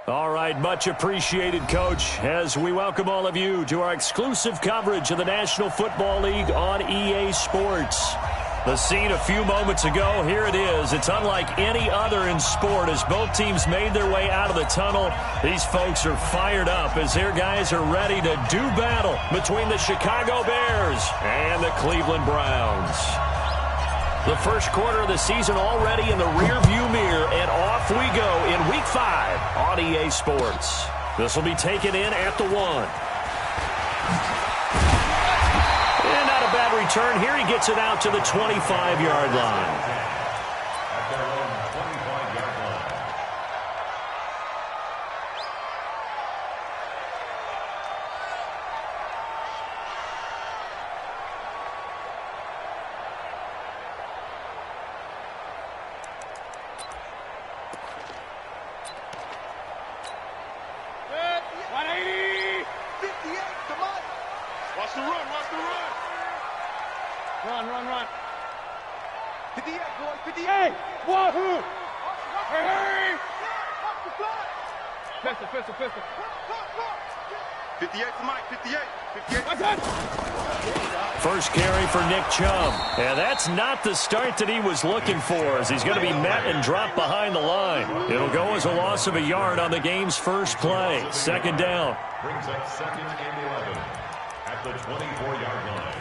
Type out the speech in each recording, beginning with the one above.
All right, much appreciated, Coach, as we welcome all of you to our exclusive coverage of the National Football League on EA Sports. The scene a few moments ago, here it is. It's unlike any other in sport as both teams made their way out of the tunnel. These folks are fired up as their guys are ready to do battle between the Chicago Bears and the Cleveland Browns. The first quarter of the season already in the rearview mirror, and off we go in Week 5 on EA Sports. This will be taken in at the 1. And not a bad return here. He gets it out to the 25-yard line. Run. 58, boys, 58. Wahoo! Hey! Pistol. 58 to Mike, 58. 58. First carry for Nick Chubb. And that's not the start that he was looking for, as he's going to be met and dropped behind the line. It'll go as a loss of a yard on the game's first play. Second down. Brings up 2nd and 11 at the 24-yard line.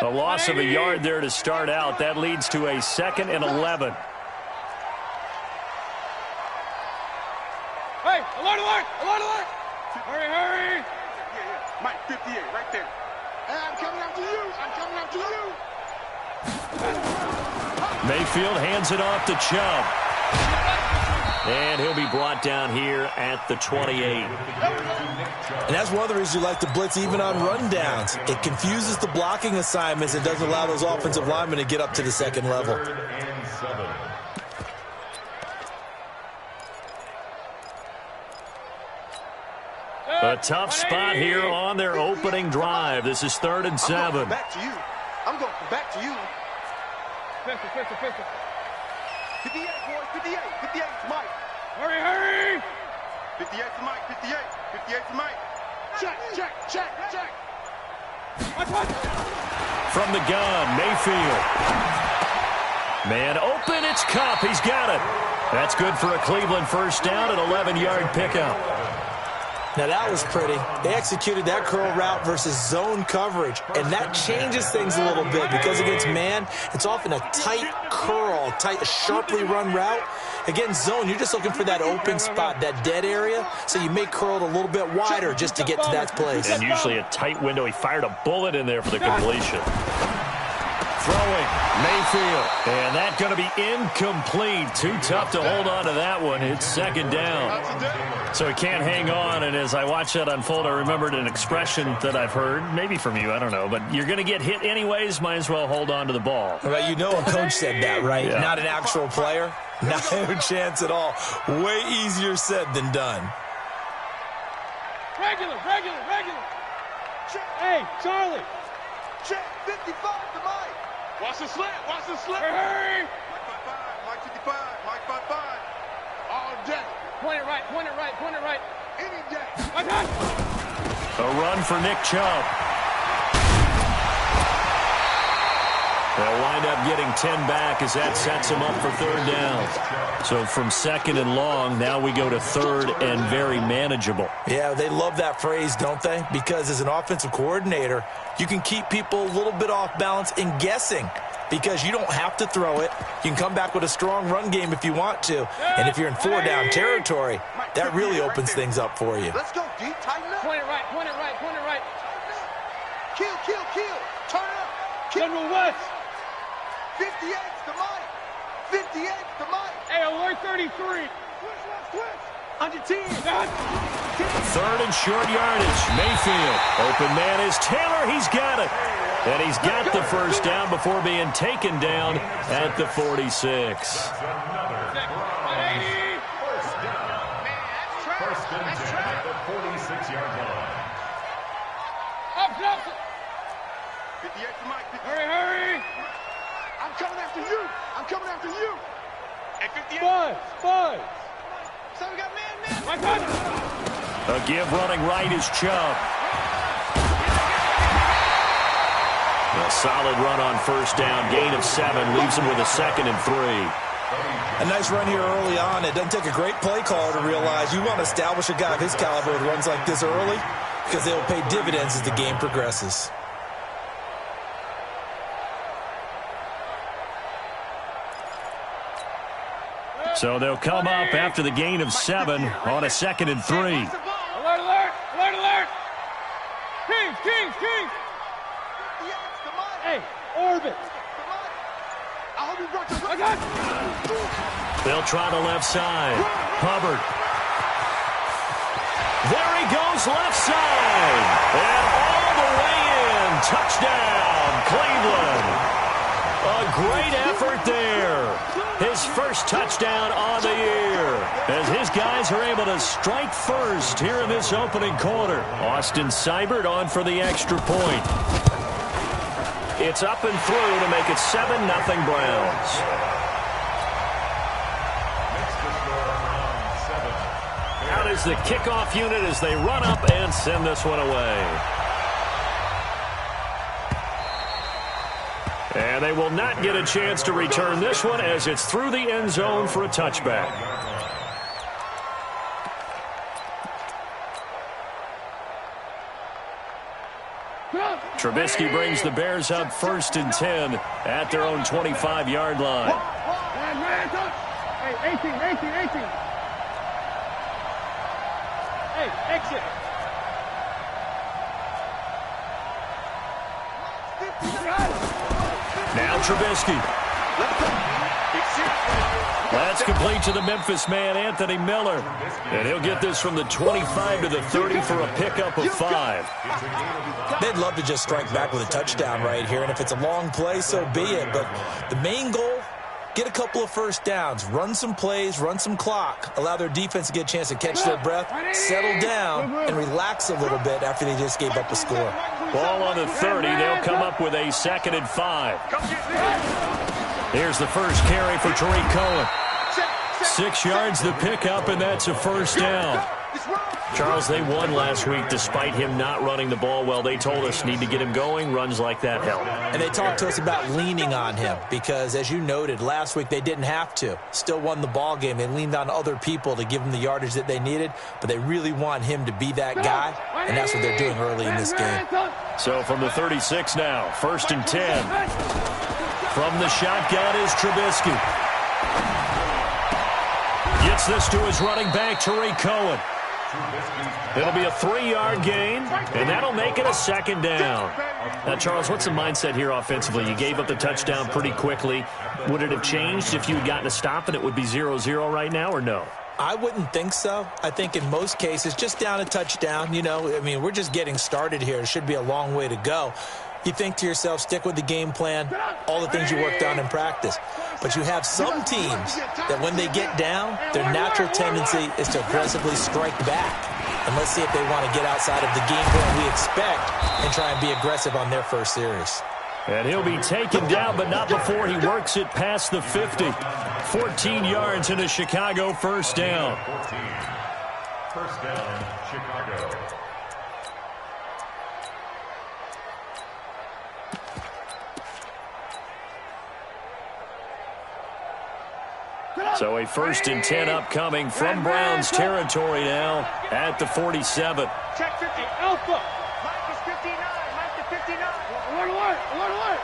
A loss of a yard there to start out. That leads to a 2nd and 11. Hey, alert! Hurry! Mike, 58, right there. Hey, I'm coming after you. Mayfield hands it off to Chubb. And he'll be brought down here at the 28. And that's one of the reasons you like to blitz even on rundowns. It confuses the blocking assignments and doesn't allow those offensive linemen to get up to the second level. A tough spot here on their opening drive. This is 3rd and 7. I'm going back to you. Pistol. 58, boys, 58 to Mike. Hurry! 58 to Mike, 58 to Mike. Check. From the gun, Mayfield. Man open, it's Kupp. He's got it. That's good for a Cleveland first down, an 11-yard pickup. Now that was pretty. They executed that curl route versus zone coverage, and that changes things a little bit because against man, it's often a tight curl, sharply run route. Against zone, you're just looking for that open spot, that dead area, so you may curl it a little bit wider just to get to that place. And usually a tight window. He fired a bullet in there for the completion. Throwing, Mayfield. And that's going to be incomplete. Too tough to hold on to that one. It's 2nd down. So he can't hang on, and as I watch that unfold, I remembered an expression that I've heard, maybe from you, I don't know, but you're going to get hit anyways, might as well hold on to the ball. Well, you know a coach said that, right? Yeah. Not an actual player. Not a chance at all. Way easier said than done. Regular. Hey, Charlie. Check 55 to Mike. Watch the slip. Hurry. Mike 55. Mike 55. All day. Point it right. Any day. A run for Nick Chubb. They'll wind up getting 10 back as that sets him up for 3rd down. So from 2nd and long, now we go to 3rd and very manageable. Yeah, they love that phrase, don't they? Because as an offensive coordinator, you can keep people a little bit off balance in guessing because you don't have to throw it. You can come back with a strong run game if you want to. And if you're in 4-down territory, that really opens things up for you. Let's go deep, tighten up. Point it right. Kill. Turn it up. General West. 58 to Mike. Hey, alert 33. Switch. On your team. 3rd and short yardage. Mayfield. Open man is Taylor. He's got it. And he's got the first down before being taken down at the 46. 6-yard line. Up. 58 to Mike. Hurry. I'm coming after you. At 58. Five. So we got man. A give running right is Chubb. A solid run on first down. Gain of 7. Leaves him with a 2nd and 3. A nice run here early on. It doesn't take a great play caller to realize you want to establish a guy of his caliber with runs like this early because they'll pay dividends as the game progresses. So they'll come up after the gain of 7 on a 2nd and 3. Alert. Kings. Hey, orbit. They'll try the left side. Hubbard. There he goes, left side. And all the way in. Touchdown, Cleveland. A great effort there. His first touchdown on the year. As his guys are able to strike first here in this opening quarter. Austin Seibert on for the extra point. It's up and through to make it 7-0 Browns. Out is the kickoff unit as they run up and send this one away. And they will not get a chance to return this one as it's through the end zone for a touchback. Trubisky brings the Bears up 1st and 10 at their own 25-yard line. Hey, 18. Hey, exit. Now Trubisky. That's complete to the Memphis man, Anthony Miller. And he'll get this from the 25 to the 30 for a pickup of 5. They'd love to just strike back with a touchdown right here, and if it's a long play, so be it. But the main goal, get a couple of first downs, run some plays, run some clock, allow their defense to get a chance to catch their breath, settle down, and relax a little bit after they just gave up a score. Ball on the 30. They'll come up with a 2nd and 5. Here's the first carry for Tariq Cohen. 6 yards the pickup, and that's a first down. Charles, they won last week despite him not running the ball well. They told us need to get him going. Runs like that help. And they talked to us about leaning on him because, as you noted, last week they didn't have to. Still won the ball game. They leaned on other people to give them the yardage that they needed, but they really want him to be that guy, and that's what they're doing early in this game. So from the 36 now, 1st and 10. From the shotgun is Trubisky. Gets this to his running back, Tariq Cohen. It'll be a 3-yard gain, and that'll make it a 2nd down. Now, Charles, what's the mindset here offensively? You gave up the touchdown pretty quickly. Would it have changed if you had gotten a stop and it would be 0-0 right now, or no? I wouldn't think so. I think in most cases, just down a touchdown, we're just getting started here. It should be a long way to go. You think to yourself, stick with the game plan, all the things you worked on in practice. But you have some teams that when they get down, their natural tendency is to aggressively strike back. And let's see if they want to get outside of the game plan we expect and try and be aggressive on their first series. And he'll be taken down, but not before he works it past the 50. 14 yards into Chicago, first down. First down, Chicago. So a 1st and 10 upcoming from Browns territory now at the 47. Check 50. Alpha. Mike is 59. Mike is 59. Alert.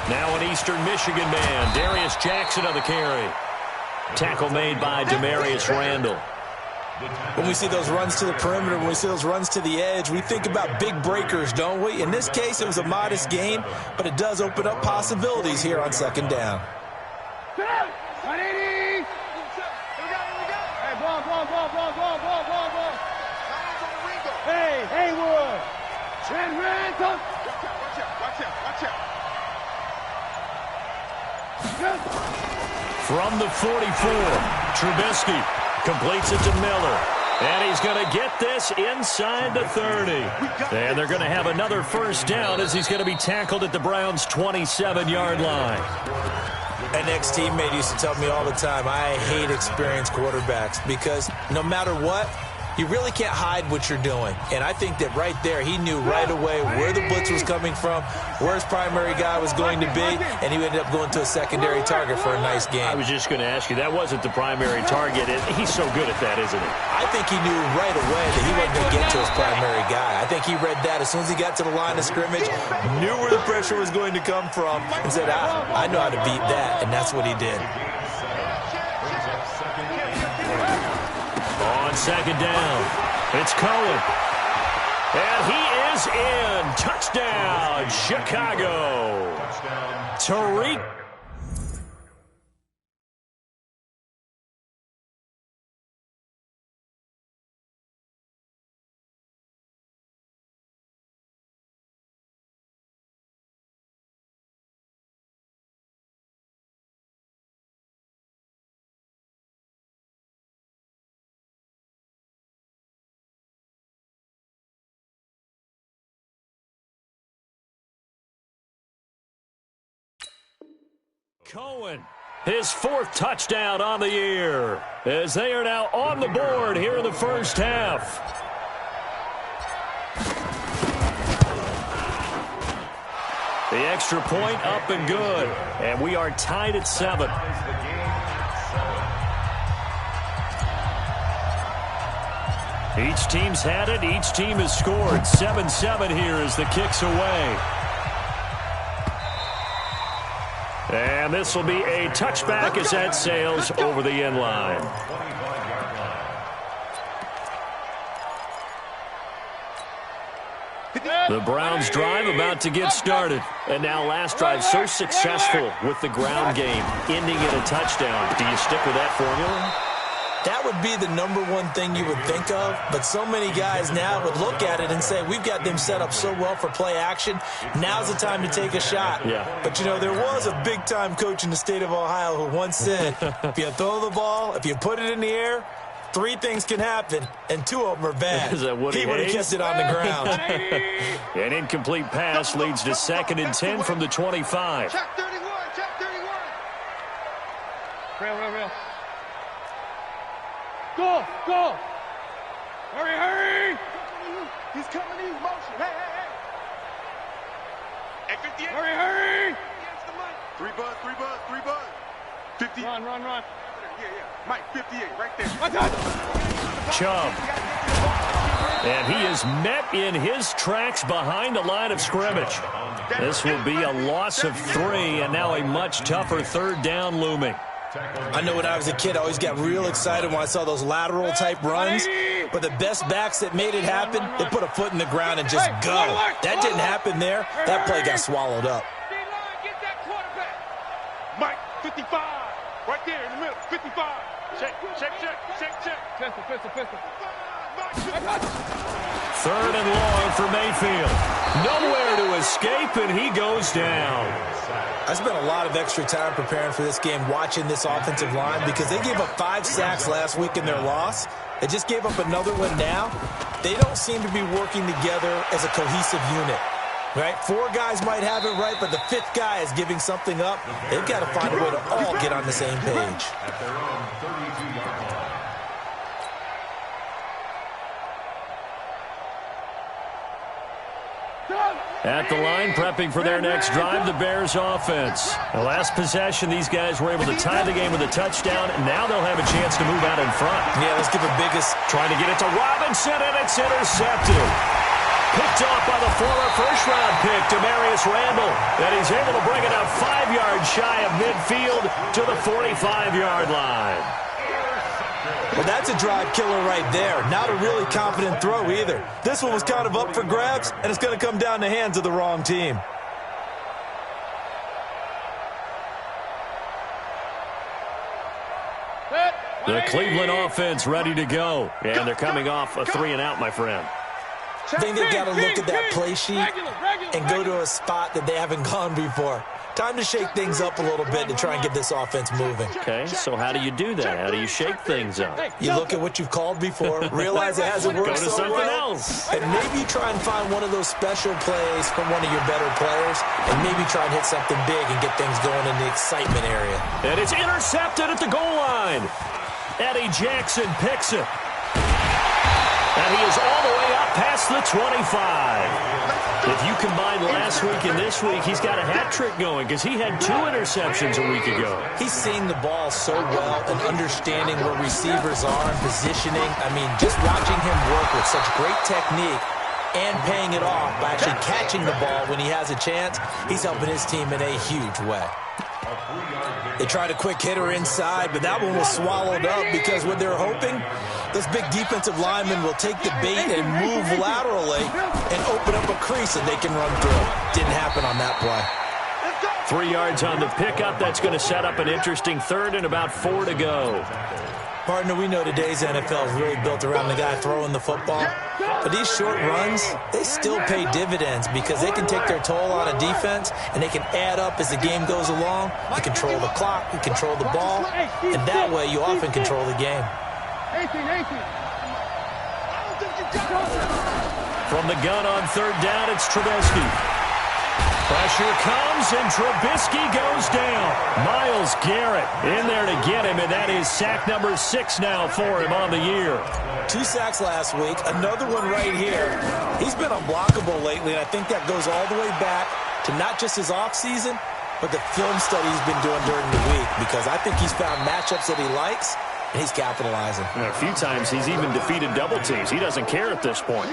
Now an Eastern Michigan man, Darius Jackson on the carry. Tackle made by Demarius Randall. When we see those runs to the perimeter, when we see those runs to the edge, we think about big breakers, don't we? In this case, it was a modest gain, but it does open up possibilities here on 2nd down. 180. Hey, ball. Hey, Haywood. Trent Ransom. Watch out. From the 44, Trubisky completes it to Miller. And he's going to get this inside the 30. And they're going to have another first down as he's going to be tackled at the Browns' 27-yard line. An ex-teammate used to tell me all the time, I hate experienced quarterbacks because no matter what, you really can't hide what you're doing. And I think that right there, he knew right away where the blitz was coming from, where his primary guy was going to be, and he ended up going to a secondary target for a nice game. I was just going to ask you, that wasn't the primary target. He's so good at that, isn't he? I think he knew right away that he wasn't going to get to his primary guy. I think he read that as soon as he got to the line of scrimmage, knew where the pressure was going to come from, and said, I know how to beat that, and that's what he did. On second down, it's Cohen. And he is in. Touchdown, Chicago. Tariq. Cohen, his fourth touchdown on the year, as they are now on the board here in the first half. The extra point up and good, and we are tied at 7. Each team's had it, each team has scored. 7-7 here as the kick's away. And this will be a touchback as that sails over the end line. The Browns drive about to get started. And now last drive so successful with the ground game, ending in a touchdown. Do you stick with that formula? That would be the number one thing you would think of, but so many guys now would look at it and say, we've got them set up so well for play action, now's the time to take a shot. Yeah. But, you know, there was a big-time coach in the state of Ohio who once said, if you throw the ball, if you put it in the air, 3 things can happen, and 2 of them are bad. Is that he would have kept it on the ground. An incomplete pass leads to 2nd and 10 from the 25. Check 31, check 31. Real. Go! Hurry! He's coming to you, motion. Hey. At 58. Hurry! 3 buzz. 50. Run. Yeah. Mike, 58, right there. Chubb. And he is met in his tracks behind the line of scrimmage. This will be a loss of 3, and now a much tougher 3rd down looming. I know when I was a kid, I always got real excited when I saw those lateral-type runs. But the best backs that made it happen, they put a foot in the ground and just go. That didn't happen there. That play got swallowed up. Get that quarterback. Mike, 55. Right there in the middle. 55. Check. Pistol. 3rd and long for Mayfield. Nowhere to escape, and he goes down. I spent a lot of extra time preparing for this game, watching this offensive line, because they gave up 5 sacks last week in their loss. They just gave up another one now. They don't seem to be working together as a cohesive unit. Right? 4 guys might have it right, but the 5th guy is giving something up. They've got to find a way to all get on the same page. At their own 32-yard line. At the line, prepping for their next drive, the Bears offense. The last possession, these guys were able to tie the game with a touchdown, and now they'll have a chance to move out in front. Yeah, let's give a biggest. Trying to get it to Robinson, and it's intercepted. Picked off by the former first-round pick, Demarius Randall, and he's able to bring it out 5 yards shy of midfield to the 45-yard line. Well, that's a drive killer right there. Not a really confident throw either. This one was kind of up for grabs, and it's going to come down the hands of the wrong team. The Cleveland offense ready to go, and they're coming off a 3-and-out, my friend. I think they've got to look at that play sheet and go to a spot that they haven't gone before. Time to shake things up a little bit to try and get this offense moving. Okay, so how do you do that? How do you shake things up? You look at what you've called before, realize it hasn't worked so well. Go to something else. And maybe try and find one of those special plays from one of your better players, and maybe try and hit something big and get things going in the excitement area. And it's intercepted at the goal line. Eddie Jackson picks it. And he is all the way up past the 25. If you combine last week and this week, he's got a hat trick going because he had 2 interceptions a week ago. He's seeing the ball so well and understanding where receivers are and positioning. I mean, just watching him work with such great technique and paying it off by actually catching the ball when he has a chance, he's helping his team in a huge way. They tried a quick hitter inside, but that one was swallowed up because what they're hoping, those big defensive linemen will take the bait and move laterally and open up a crease that they can run through. Didn't happen on that play. 3 yards on the pickup. That's going to set up an interesting third and about 4 to go. Partner, we know today's NFL is really built around the guy throwing the football. But these short runs, they still pay dividends because they can take their toll on a defense and they can add up as the game goes along. You control the clock, you control the ball, and that way you often control the game. From the gun on 3rd down, it's Trubisky. Pressure comes, and Trubisky goes down. Myles Garrett in there to get him, and that is sack number 6 now for him on the year. 2 sacks last week, another one right here. He's been unblockable lately, and I think that goes all the way back to not just his offseason, but the film study he's been doing during the week, because I think he's found matchups that he likes, and he's capitalizing. And a few times he's even defeated double teams. He doesn't care at this point.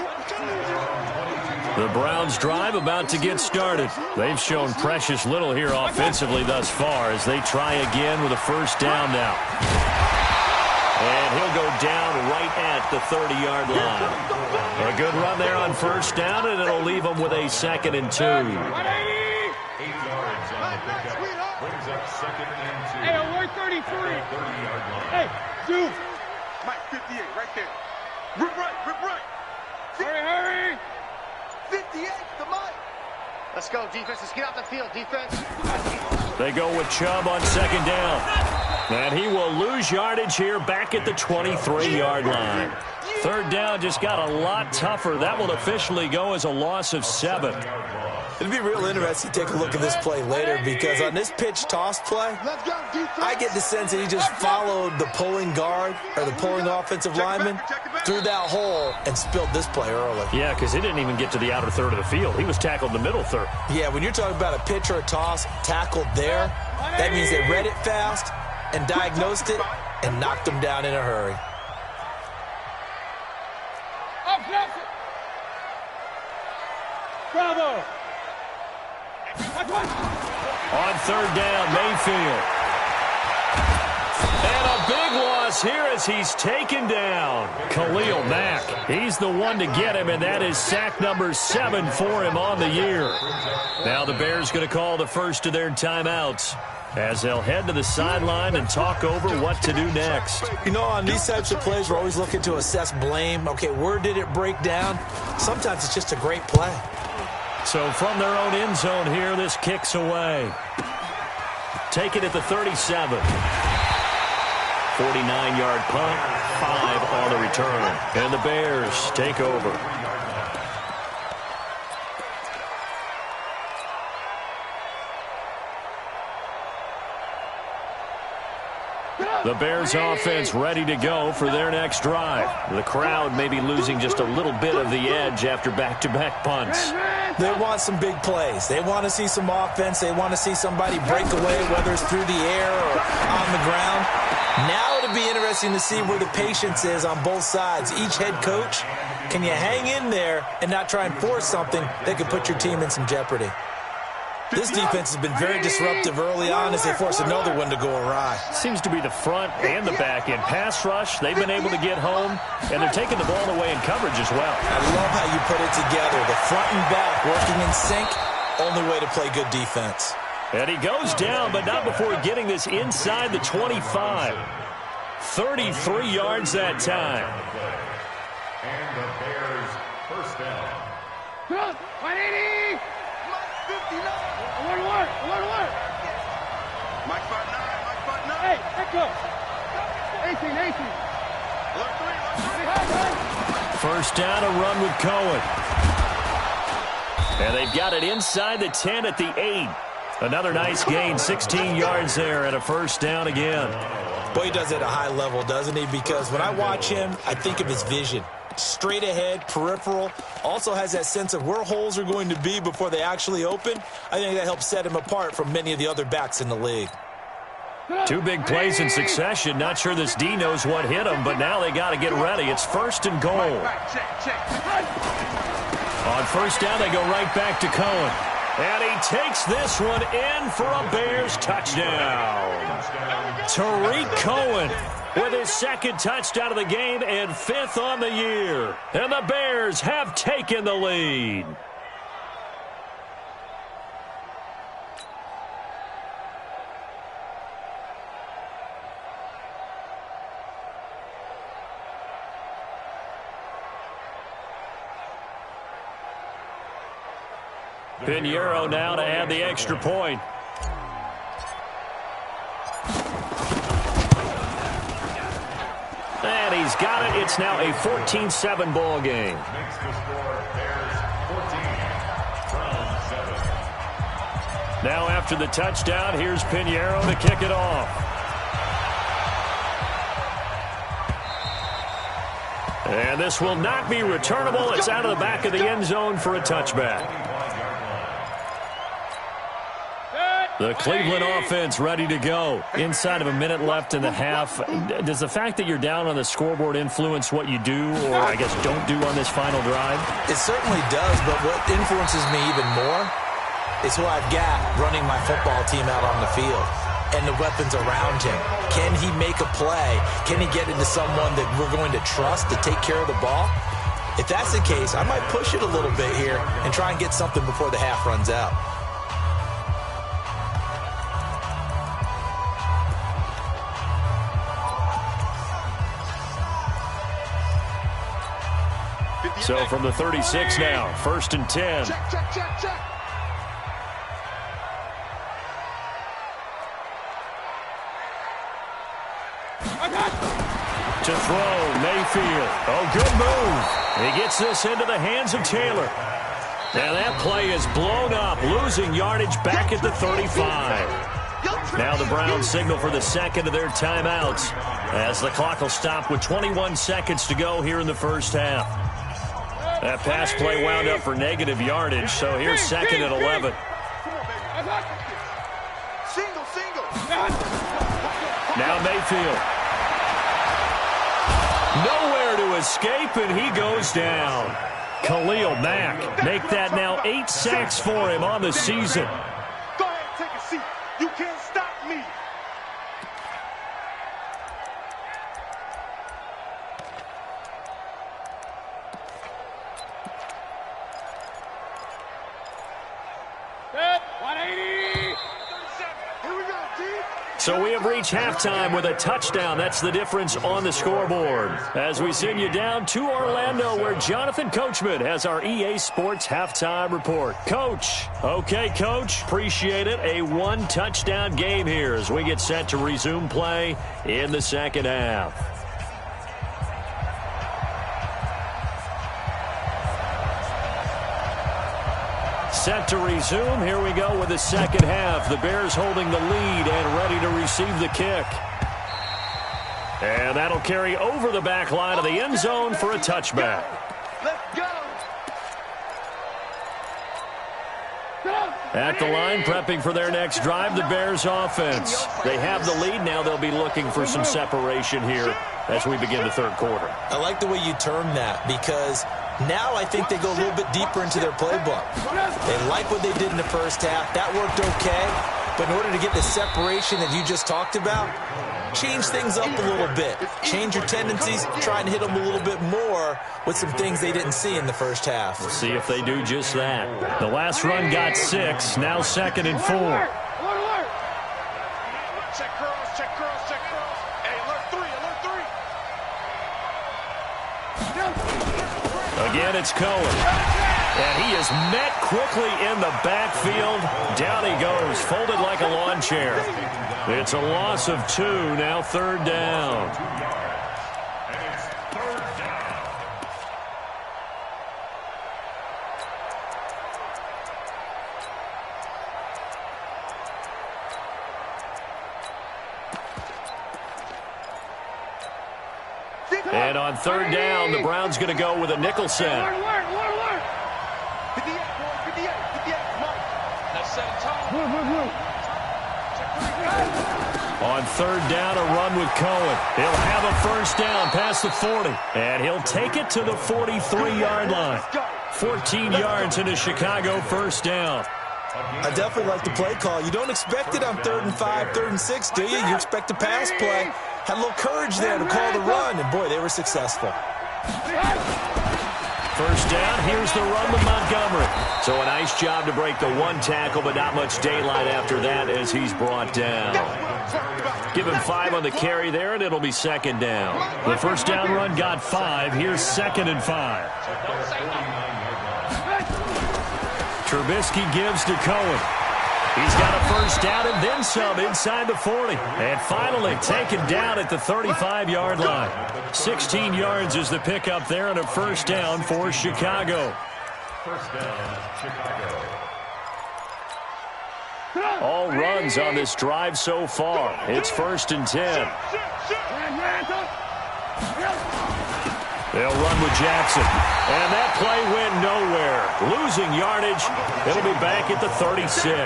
The Browns drive about to get started. They've shown precious little here offensively thus far as they try again with a 1st down now. And he'll go down right at the 30-yard line. A good run there on 1st down, and it'll leave them with a 2nd and 2. 8 yards on the pickup. Brings up 2nd and 2. Hey, we're 33. 30-yard line. Hey, dude. Mike, 58, right there. Rip right, rip right. Hurry. 58 to Mike. Let's go, defense. Let's get off the field, defense. They go with Chubb on 2nd down. And he will lose yardage here back at the 23-yard line. 3rd down just got a lot tougher. That will officially go as a loss of 7. It'd be real interesting to take a look at this play later because on this pitch toss play, I get the sense that he just followed the pulling guard or the pulling offensive lineman through that hole and spilled this play early. Yeah, because he didn't even get to the outer third of the field. He was tackled in the middle third. Yeah, when you're talking about a pitch or a toss tackled there, that means they read it fast and diagnosed it and knocked him down in a hurry. Bravo. On 3rd down, Mayfield. And a big loss here as he's taken down. Khalil Mack. He's the one to get him, and that is sack number 7 for him on the year. Now the Bears going to call the first of their timeouts as they'll head to the sideline and talk over what to do next. You know, on these types of plays, we're always looking to assess blame. Okay, where did it break down? Sometimes it's just a great play. So from their own end zone here, this kicks away. Take it at the 37. 49-yard punt, 5 on the return. And the Bears take over. The Bears offense ready to go for their next drive. The crowd may be losing just a little bit of the edge after back-to-back punts. They want some big plays. They want to see some offense. They want to see somebody break away, whether it's through the air or on the ground. Now it'll be interesting to see where the patience is on both sides. Each head coach, can you hang in there and not try and force something that could put your team in some jeopardy? This defense has been very disruptive early on as they force another one to go awry. Seems to be the front and the back end. Pass rush, they've been able to get home, and they're taking the ball away in coverage as well. I love how you put it together. The front and back working in sync, only way to play good defense. And he goes down, but not before getting this inside the 25. 33 yards that time. And the Bears First down. Good. 180. Mike 59. Alert. Mike 59. Mike 59. Hey, let go. 18. Alert 3. First down, a run with Cohen. And they've got it inside the 10 at the 8. Another nice gain, 16 yards there, and a first down again. Boy, he does it at a high level, doesn't he? Because when I watch him, I think of his vision. Straight ahead, peripheral. Also has that sense of where holes are going to be before they actually open. I think that helps set him apart from many of the other backs in the league. Two big plays in succession. Not sure this D knows what hit him, but now they got to get ready. It's first and goal. On first down, they go right back to Cohen. And he takes this one in for a Bears touchdown. Tariq Cohen with his second touchdown of the game and 5th on the year. And the Bears have taken the lead. Pinheiro now to add the extra point. And he's got it. It's now a 14-7 ball game. Makes the score Bears 14, Browns 7. Now after the touchdown, here's Pinheiro to kick it off. And this will not be returnable. It's out of the back of the end zone for a touchback. The Cleveland offense ready to go. Inside of a minute left in the half. Does the fact that you're down on the scoreboard influence what you do, or I guess don't do on this final drive? It certainly does, but what influences me even more is who I've got running my football team out on the field and the weapons around him. Can he make a play? Can he get into someone that we're going to trust to take care of the ball? If that's the case, I might push it a little bit here and try and get something before the half runs out. So from the 36 now, first and 10. Check. To throw, Mayfield. Oh, good move. He gets this into the hands of Taylor. And that play is blown up, losing yardage back at the 35. Now the Browns signal for the second of their timeouts as the clock will stop with 21 seconds to go here in the first half. That pass play wound up for negative yardage, so here's second and 11. Single. Now Mayfield. Nowhere to escape, and he goes down. Khalil Mack make that now 8 sacks for him on the season. Go ahead, take a seat. You can't stop me. So we have reached halftime with a touchdown. That's the difference on the scoreboard. As we send you down to Orlando, where Jonathan Coachman has our EA Sports halftime report. Coach. Okay, Coach. Appreciate it. A one-touchdown game here as we get set to resume play in the second half. Set to resume. Here we go with the second half. The Bears holding the lead and ready to receive the kick. And that'll carry over the back line of the end zone for a touchback. Let's go. At the line, prepping for their next drive, the Bears offense. They have the lead. Now they'll be looking for some separation here as we begin the third quarter. I like the way you term that, because now I think they go a little bit deeper into their playbook. They like what they did in the first half. That worked okay. But in order to get the separation that you just talked about, change things up a little bit. Change your tendencies, try and hit them a little bit more with some things they didn't see in the first half. We'll see if they do just that. The last run got 6, now second and 4. Alert. Check curls. Hey, alert 3. A Again, it's Cohen. And he is met quickly in the backfield. Down he goes, folded like a lawn chair. It's a loss of 2, now 3rd down. And on 3rd down, the Browns going to go with a nickel set. On 3rd down, a run with Cohen. He'll have a 1st down past the 40. And he'll take it to the 43-yard line. 14 yards into Chicago 1st down. I definitely like the play call. You don't expect it on 3rd and 5, 3rd and 6, do you? You expect a pass play. Had a little courage there to call the run, and boy, they were successful. 1st down, here's the run with Montgomery. So a nice job to break the 1 tackle, but not much daylight after that as he's brought down. Give him 5 on the carry there, and it'll be 2nd down. The 1st down run got 5. Here's 2nd and 5. Trubisky gives to Cohen. He's got a 1st down and then some inside the 40. And finally taken down at the 35-yard line. 16 yards is the pickup there and a 1st down for Chicago. 1st down, Chicago. All runs on this drive so far. It's 1st and 10. They'll run with Jackson. And that play went nowhere. Losing yardage. It'll be back at the 36.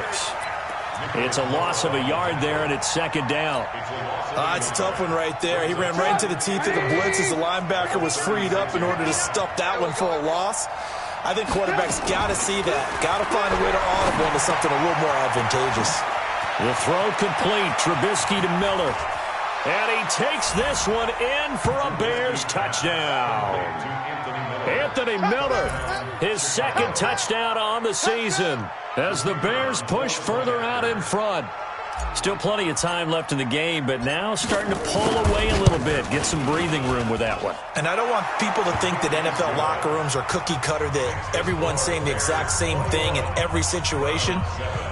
It's a loss of a yard there, and it's 2nd down. It's a tough one right there. He ran right into the teeth of the blitz as the linebacker was freed up in order to stop that one for a loss. I think quarterbacks got to see that. Got to find a way to audible into something a little more advantageous. The throw complete. Trubisky to Miller. And he takes this one in for a Bears touchdown. Anthony Miller, his 2nd touchdown on the season as the Bears push further out in front. Still plenty of time left in the game, but now starting to pull away a little bit. Get some breathing room with that one. And I don't want people to think that NFL locker rooms are cookie cutter, that everyone's saying the exact same thing in every situation.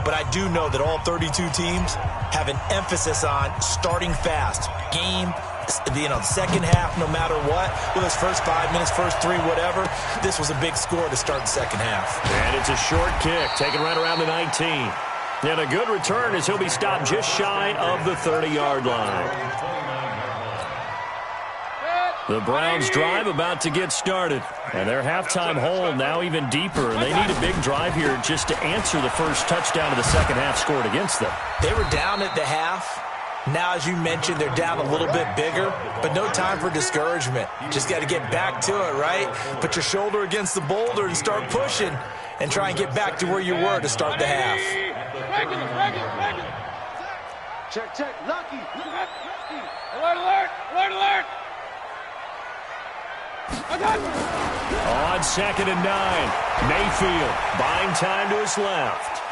But I do know that all 32 teams have an emphasis on starting fast. Game, the second half, no matter what, whether it's first 5 minutes, first 3, whatever, this was a big score to start the second half. And it's a short kick, taken right around the 19. And a good return as he'll be stopped just shy of the 30-yard line. The Browns drive about to get started. And their halftime hole now even deeper. And they need a big drive here just to answer the first touchdown of the second half scored against them. They were down at the half. Now, as you mentioned, they're down a little bit bigger, but no time for discouragement. Just got to get back to it, right? Put your shoulder against the boulder and start pushing and try and get back to where you were to start the half. Check, check, Lucky. Alert, alert, alert, alert. On 2nd and 9, Mayfield buying time to his left.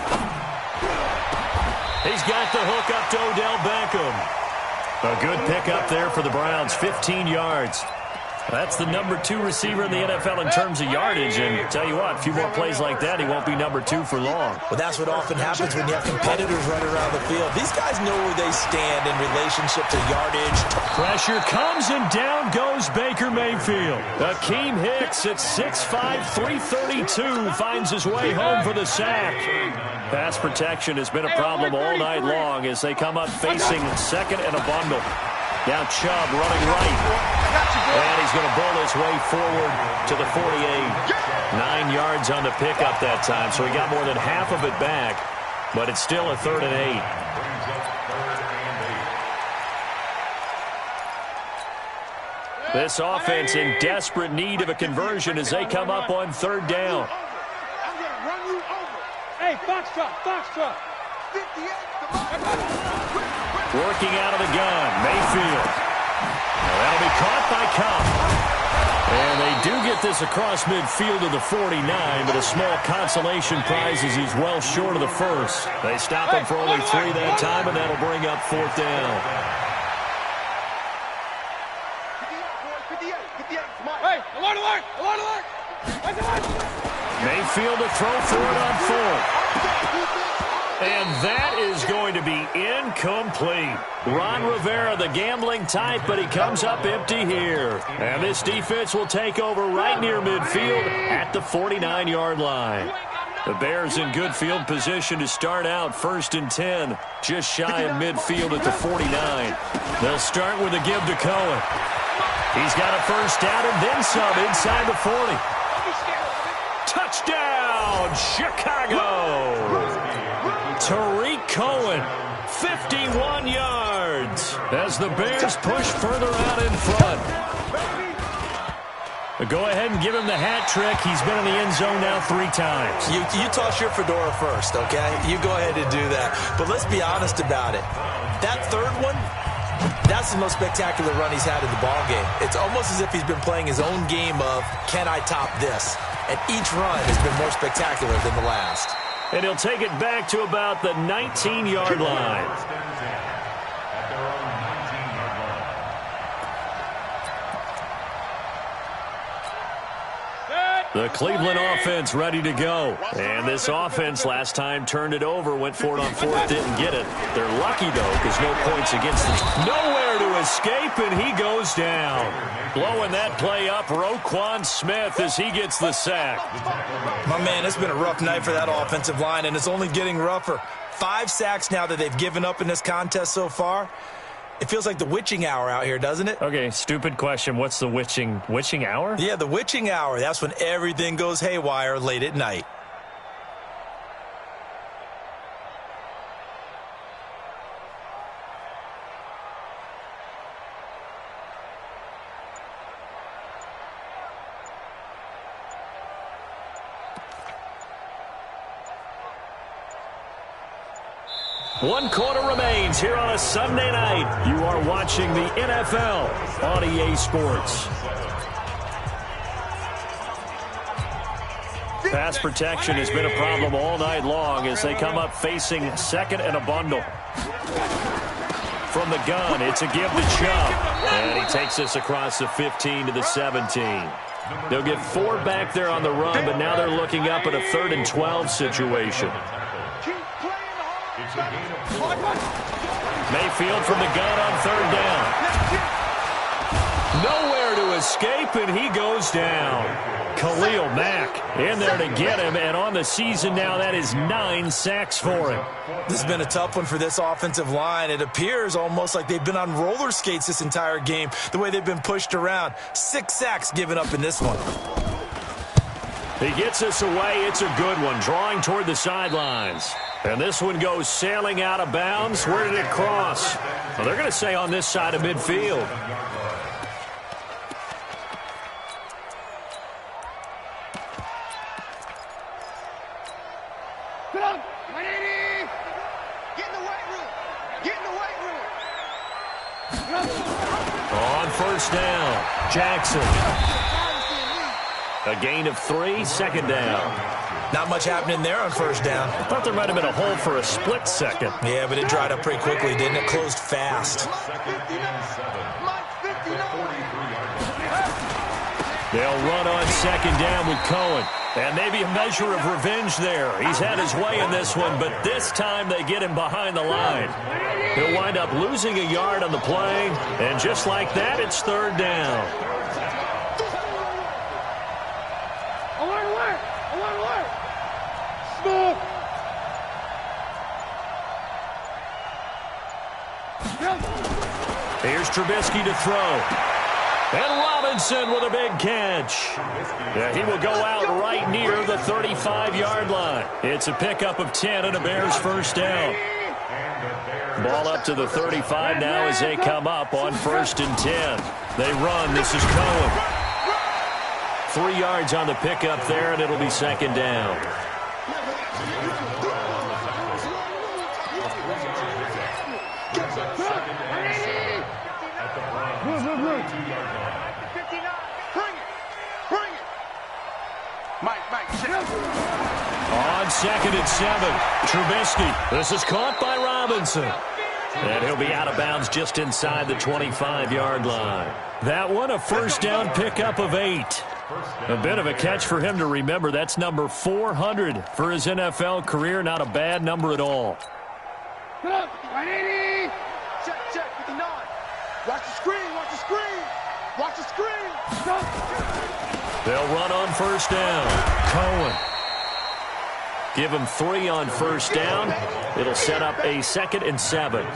He's got the hook up to Odell Beckham. A good pickup there for the Browns, 15 yards. That's the number 2 receiver in the NFL in terms of yardage. And tell you what, a few more plays like that, he won't be number 2 for long. Well, that's what often happens when you have competitors running around the field. These guys know where they stand in relationship to yardage. Pressure comes, and down goes Baker Mayfield. Akeem Hicks at 6'5", 332 finds his way home for the sack. Pass protection has been a problem all night long as they come up facing 2nd and a bundle. Now Chubb running right. And he's going to bull his way forward to the 48. 9 yards on the pickup that time, so he got more than half of it back. But it's still a 3rd and 8. This offense in desperate need of a conversion as they come up on 3rd down. I'm going to run you over. Hey, Foxtrot, Foxtrot. 58. Working out of the gun, Mayfield. Now that'll be caught by Cobb. And they do get this across midfield to the 49, but a small consolation prize as he's well short of the first. They stop him for only 3 that time, and that'll bring up 4th down. 58, hey, alert, alert, alert, alert. midfield to throw for it on fourth. And that is going to be incomplete. Ron Rivera, the gambling type, but he comes up empty here. And this defense will take over right near midfield at the 49-yard line. The Bears in good field position to start out 1st and 10, just shy of midfield at the 49. They'll start with a give to Cohen. He's got a first down and then some inside the 40. Touchdown, Chicago! Tariq Cohen, 51 yards as the Bears push further out in front. But go ahead and give him the hat trick. He's been in the end zone now 3 times. You toss your fedora first, okay? You go ahead and do that. But let's be honest about it. That third one, that's the most spectacular run he's had in the ballgame. It's almost as if he's been playing his own game of, can I top this? And each run has been more spectacular than the last. And he'll take it back to about the 19-yard line. The Cleveland offense ready to go. And this offense last time turned it over, went for it on fourth, didn't get it. They're lucky, though, because no points against them. Nowhere to escape, and he goes down. Blowing that play up, Roquan Smith as he gets the sack. My man, it's been a rough night for that offensive line, and it's only getting rougher. 5 sacks now that they've given up in this contest so far. It feels like the witching hour out here, doesn't it? Okay, stupid question. What's the witching hour? Yeah, the witching hour. That's when everything goes haywire late at night. One quarter remains here on a Sunday night. You are watching the NFL on EA Sports. Pass protection has been a problem all night long as they come up facing second and a bundle. From the gun, it's a give to Chubb. And he takes us across the 15 to the 17. They'll get 4 back there on the run, but now they're looking up at a 3rd and 12 situation. Mayfield from the gun on 3rd down. Nowhere to escape, and he goes down. Khalil Mack in there to get him, and on the season now, that is 9 sacks for him. This has been a tough one for this offensive line. It appears almost like they've been on roller skates this entire game, the way they've been pushed around. 6 sacks given up in this one. He gets us away. It's a good one, drawing toward the sidelines. And this one goes sailing out of bounds. Where did it cross? Well, they're going to say on this side of midfield. Get up, 180. Get in the weight room. Get in the weight room. On 1st down, Jackson. A gain of 3, 2nd down. Not much happening there on 1st down. I thought there might have been a hole for a split second. Yeah, but it dried up pretty quickly, didn't it? Closed fast. They'll run on 2nd down with Cohen. And maybe a measure of revenge there. He's had his way in this one, but this time they get him behind the line. He'll wind up losing a yard on the play, and just like that, it's 3rd down. Here's Trubisky to throw. And Robinson with a big catch. Yeah, he will go out right near the 35-yard line. It's a pickup of 10 and a Bears 1st down. Ball up to the 35 now as they come up on 1st and 10. They run. This is Cohen. 3 yards on the pickup there, and it'll be 2nd down. On 2nd and 7, Trubisky. This is caught by Robinson. And he'll be out of bounds just inside the 25-yard line. That one, a 1st down pickup of 8. A bit of a catch for him to remember. That's number 400 for his NFL career. Not a bad number at all. Check, 59. Watch the screen, watch the screen. Watch the screen. They'll run on first down. Cohen. Give him 3 on first down. It'll set up a 2nd and 7.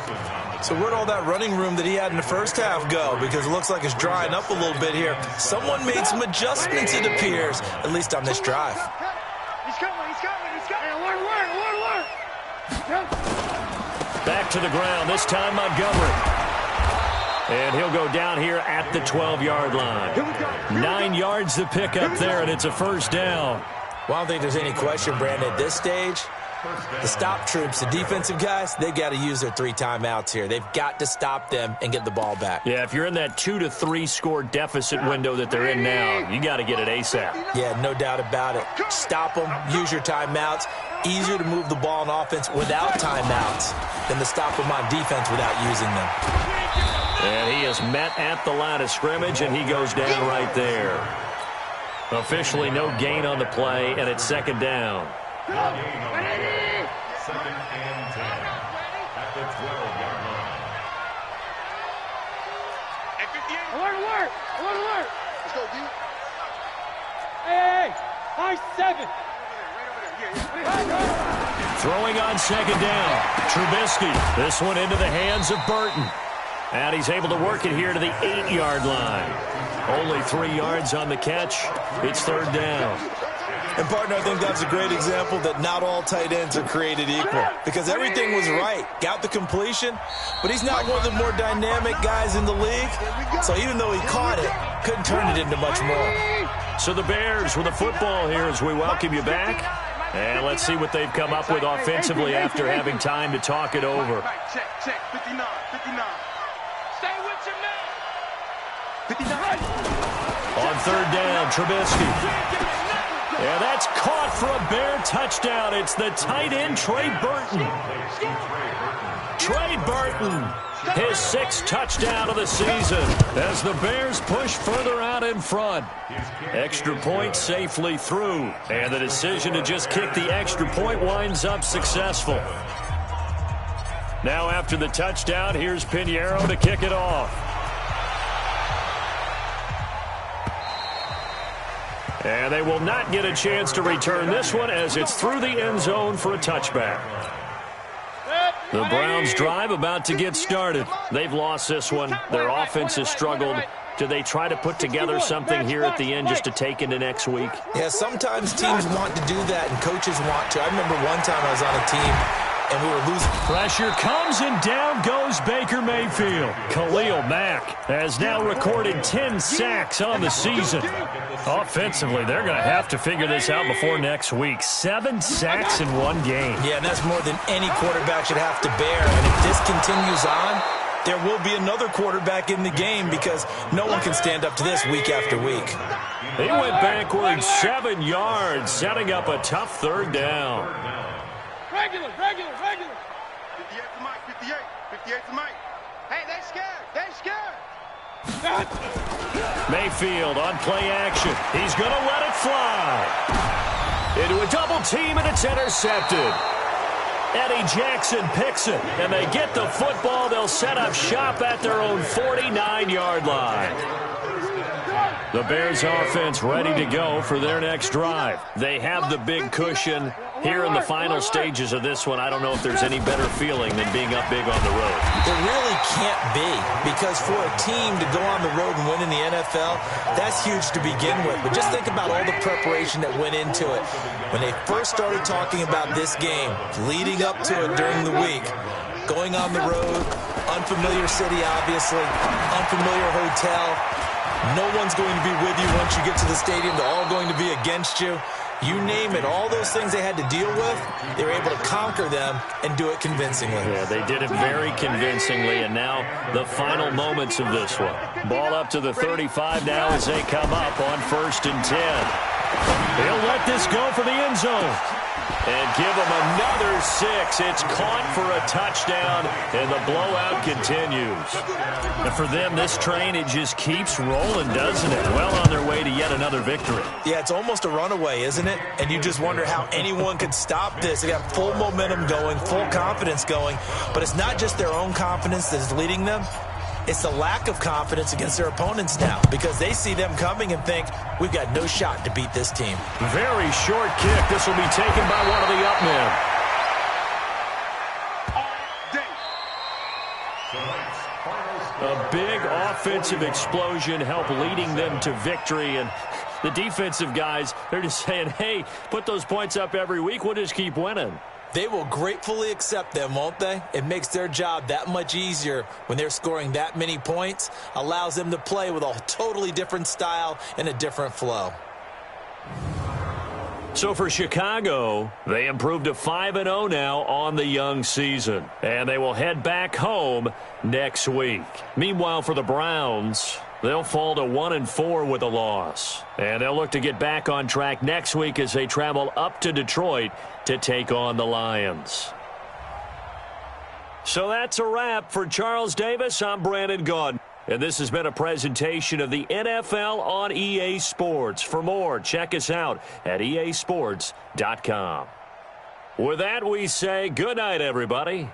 So where'd all that running room that he had in the first half go? Because it looks like it's drying up a little bit here. Someone made some adjustments, it appears, at least on this drive. He's coming. Alert. Back to the ground, this time Montgomery. And he'll go down here at the 12-yard line. 9 yards to pick up there, and it's a first down. Well, I don't think there's any question, Brandon, at this stage, the stop troops, the defensive guys, they've got to use their 3 timeouts here. They've got to stop them and get the ball back. Yeah, if you're in that 2 to 3 score deficit window that they're in now, you got to get it ASAP. Yeah, no doubt about it. Stop them, use your timeouts. Easier to move the ball on offense without timeouts than to stop them on defense without using them. And he is met at the line of scrimmage, and he goes down right there. Officially no gain on the play, and it's 2nd down. 2nd and 10 at the 12-yard line. Alert. Let's go, dude. Hey, high 7. Throwing on 2nd down. Trubisky. This one into the hands of Burton. And he's able to work it here to the 8-yard line. Only 3 yards on the catch. It's 3rd down. And, partner, I think that's a great example that not all tight ends are created equal. Because everything was right. Got the completion, but he's not one of the more dynamic guys in the league. So even though he caught it, couldn't turn it into much more. So the Bears with the football here as we welcome you back. And let's see what they've come up with offensively after having time to talk it over. Check, 59. Stay with your man. 59. On 3rd down, Trubisky. Yeah, that's caught for a Bear touchdown. It's the tight end, Trey Burton. Trey Burton, his 6th touchdown of the season as the Bears push further out in front. Extra point safely through, and the decision to just kick the extra point winds up successful. Now after the touchdown, here's Pinheiro to kick it off. And they will not get a chance to return this one as it's through the end zone for a touchback. The Browns' drive about to get started. They've lost this one. Their offense has struggled. Do they try to put together something here at the end just to take into next week? Yeah, sometimes teams want to do that and coaches want to. I remember one time I was on a team and we were losing. Pressure comes and down goes Baker Mayfield. Khalil Mack has now recorded 10 sacks on the season. Offensively, they're going to have to figure this out before next week. 7 sacks in one game. Yeah, and that's more than any quarterback should have to bear. And if this continues on, there will be another quarterback in the game because no one can stand up to this week after week. He went backwards 7 yards, setting up a tough 3rd down. Regular. 58 to Mike, 58 to Mike. Hey, they scared. Mayfield on play action. He's going to let it fly. Into a double team, and it's intercepted. Eddie Jackson picks it, and they get the football. They'll set up shop at their own 49-yard line. The Bears offense ready to go for their next drive. They have the big cushion. Here in the final stages of this one, I don't know if there's any better feeling than being up big on the road. There really can't be, because for a team to go on the road and win in the NFL, that's huge to begin with. But just think about all the preparation that went into it. When they first started talking about this game, leading up to it during the week, going on the road, unfamiliar city, obviously, unfamiliar hotel. No one's going to be with you once you get to the stadium. They're all going to be against you. You name it, all those things they had to deal with, they were able to conquer them and do it convincingly. Yeah, they did it very convincingly, and now the final moments of this one. Ball up to the 35 now as they come up on 1st and 10. He'll let this go for the end zone. And give them another 6. It's caught for a touchdown, and the blowout continues. And for them, this train, it just keeps rolling, doesn't it? Well on their way to yet another victory. Yeah, it's almost a runaway, isn't it? And you just wonder how anyone could stop this. They got full momentum going, full confidence going. But it's not just their own confidence that is leading them. It's the lack of confidence against their opponents now because they see them coming and think, we've got no shot to beat this team. Very short kick. This will be taken by one of the up men. A big offensive explosion helped leading them to victory. And the defensive guys, they're just saying, hey, put those points up every week. We'll just keep winning. They will gratefully accept them, won't they? It makes their job that much easier when they're scoring that many points. Allows them to play with a totally different style and a different flow. So for Chicago, they improved to 5-0 now on the young season. And they will head back home next week. Meanwhile, for the Browns, they'll fall to 1-4 with a loss. And they'll look to get back on track next week as they travel up to Detroit to take on the Lions. So that's a wrap. For Charles Davis, I'm Brandon Gaudin. And this has been a presentation of the NFL on EA Sports. For more, check us out at easports.com. With that, we say good night, everybody.